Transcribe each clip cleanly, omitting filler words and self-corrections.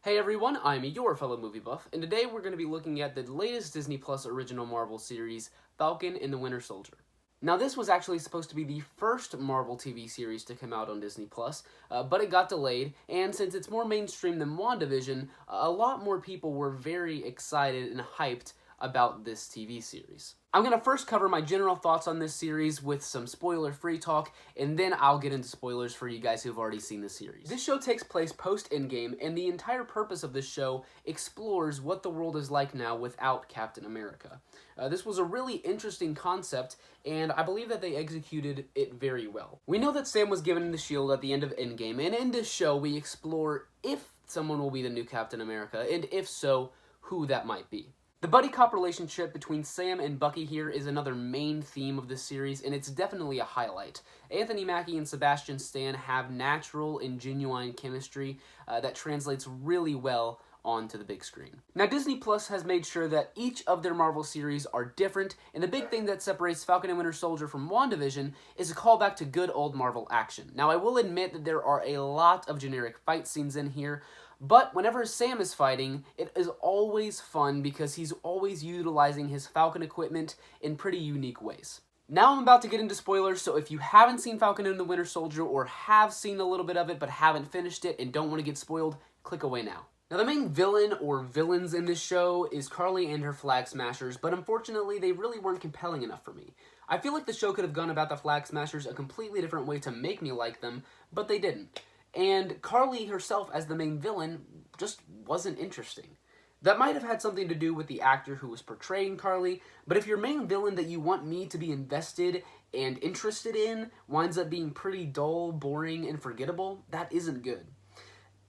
Hey everyone, I'm your fellow movie buff, and today we're going to be looking at the latest Disney Plus original Marvel series, Falcon and the Winter Soldier. Now this was actually supposed to be the first Marvel TV series to come out on Disney Plus, but it got delayed, and since it's more mainstream than WandaVision, a lot more people were very excited and hyped about this TV series. I'm going to first cover my general thoughts on this series with some spoiler-free talk, and then I'll get into spoilers for you guys who've already seen the series. This show takes place post-Endgame, and the entire purpose of this show explores what the world is like now without Captain America. This was a really interesting concept, and I believe that they executed it very well. We know that Sam was given the shield at the end of Endgame, and in this show we explore if someone will be the new Captain America, and if so, who that might be. The buddy cop relationship between Sam and Bucky here is another main theme of this series, and it's definitely a highlight. Anthony Mackie and Sebastian Stan have natural and genuine chemistry that translates really well onto the big screen. Now, Disney Plus has made sure that each of their Marvel series are different, and the big thing that separates Falcon and Winter Soldier from WandaVision is a callback to good old Marvel action. Now, I will admit that there are a lot of generic fight scenes in here, but whenever Sam is fighting, it is always fun because he's always utilizing his Falcon equipment in pretty unique ways. Now I'm about to get into spoilers, so if you haven't seen Falcon and the Winter Soldier or have seen a little bit of it but haven't finished it and don't want to get spoiled, click away now. Now the main villain or villains in this show is Karli and her Flagsmashers, but unfortunately they really weren't compelling enough for me. I feel like the show could have gone about the Flagsmashers a completely different way to make me like them, but they didn't. And Karli herself as the main villain just wasn't interesting. That might have had something to do with the actor who was portraying Karli, but if your main villain that you want me to be invested and interested in winds up being pretty dull, boring, and forgettable, that isn't good.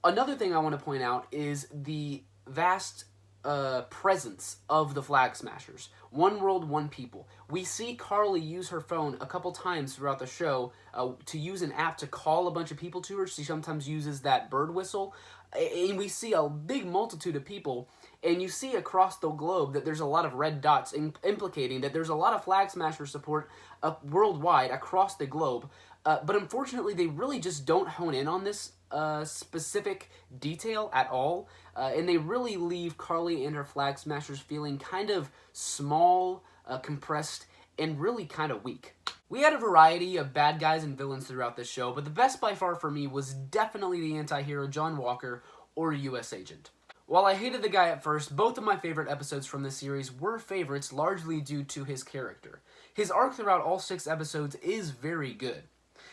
Another thing I want to point out is the vast presence of the Flagsmashers. One world, one people. We see Karli use her phone a couple times throughout the show to use an app to call a bunch of people to her. She sometimes uses that bird whistle. And we see a big multitude of people, and you see across the globe that there's a lot of red dots implicating that there's a lot of Flagsmasher support worldwide across the globe. But unfortunately, they really just don't hone in on this specific detail at all, and they really leave Karli and her Flagsmashers feeling kind of small, compressed, and really kind of weak. We had a variety of bad guys and villains throughout this show, but the best by far for me was definitely the anti-hero John Walker, or U.S. Agent. While I hated the guy at first, both of my favorite episodes from this series were favorites largely due to his character. His arc throughout all 6 episodes is very good.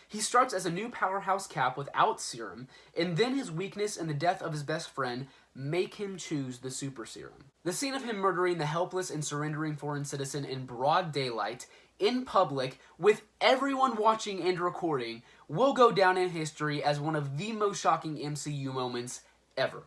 He starts as a new powerhouse Cap without serum, and then his weakness and the death of his best friend make him choose the super serum. The scene of him murdering the helpless and surrendering foreign citizen in broad daylight, in public, with everyone watching and recording, will go down in history as one of the most shocking MCU moments ever.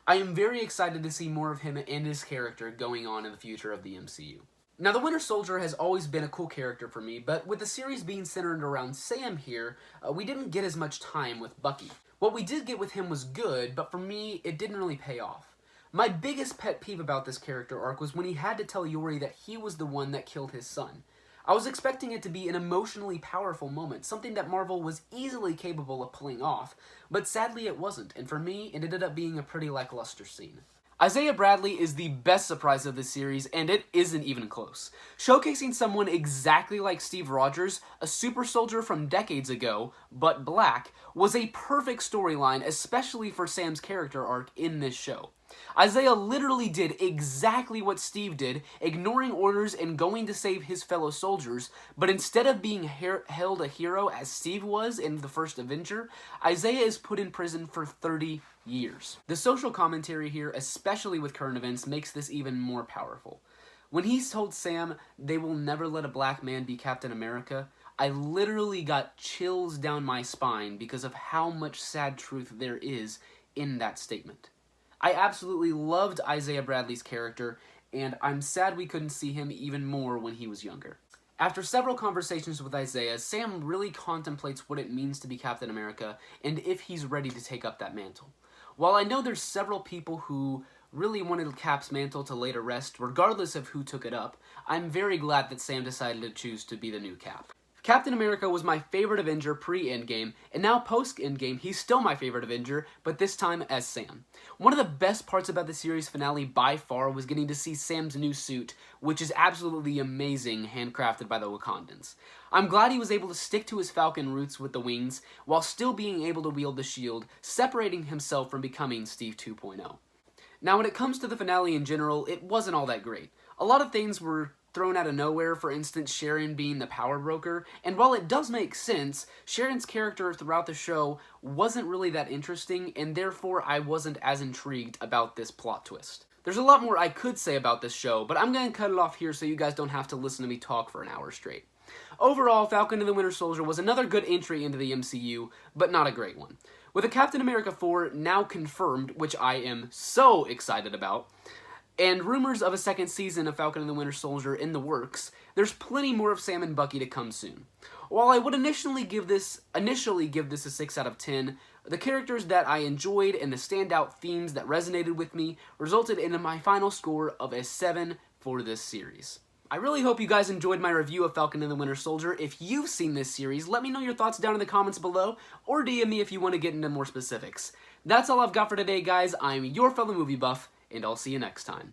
I am very excited to see more of him and his character going on in the future of the MCU. Now, the Winter Soldier has always been a cool character for me, but with the series being centered around Sam here, we didn't get as much time with Bucky. What we did get with him was good, but for me, it didn't really pay off. My biggest pet peeve about this character arc was when he had to tell Yori that he was the one that killed his son. I was expecting it to be an emotionally powerful moment, something that Marvel was easily capable of pulling off, but sadly it wasn't, and for me, it ended up being a pretty lackluster scene. Isaiah Bradley is the best surprise of this series, and it isn't even close. Showcasing someone exactly like Steve Rogers, a super soldier from decades ago, but black, was a perfect storyline, especially for Sam's character arc in this show. Isaiah literally did exactly what Steve did, ignoring orders and going to save his fellow soldiers, but instead of being held a hero as Steve was in the first Avenger, Isaiah is put in prison for 30 years. The social commentary here, especially with current events, makes this even more powerful. When he told Sam they will never let a black man be Captain America, I literally got chills down my spine because of how much sad truth there is in that statement. I absolutely loved Isaiah Bradley's character, and I'm sad we couldn't see him even more when he was younger. After several conversations with Isaiah, Sam really contemplates what it means to be Captain America and if he's ready to take up that mantle. While I know there's several people who really wanted Cap's mantle to lay to rest regardless of who took it up, I'm very glad that Sam decided to choose to be the new Cap. Captain America was my favorite Avenger pre-Endgame, and now post-Endgame, he's still my favorite Avenger, but this time as Sam. One of the best parts about the series finale by far was getting to see Sam's new suit, which is absolutely amazing, handcrafted by the Wakandans. I'm glad he was able to stick to his Falcon roots with the wings, while still being able to wield the shield, separating himself from becoming Steve 2.0. Now, when it comes to the finale in general, it wasn't all that great. A lot of things were thrown out of nowhere, for instance, Sharon being the power broker, and while it does make sense, Sharon's character throughout the show wasn't really that interesting, and therefore I wasn't as intrigued about this plot twist. There's a lot more I could say about this show, but I'm going to cut it off here so you guys don't have to listen to me talk for an hour straight. Overall, Falcon and the Winter Soldier was another good entry into the MCU, but not a great one. With a Captain America 4 now confirmed, which I am so excited about, and rumors of a second season of Falcon and the Winter Soldier in the works, there's plenty more of Sam and Bucky to come soon. While I would initially give this a 6 out of 10, the characters that I enjoyed and the standout themes that resonated with me resulted in my final score of a 7 for this series. I really hope you guys enjoyed my review of Falcon and the Winter Soldier. If you've seen this series, let me know your thoughts down in the comments below, or DM me if you want to get into more specifics. That's all I've got for today, guys. I'm your fellow movie buff, and I'll see you next time.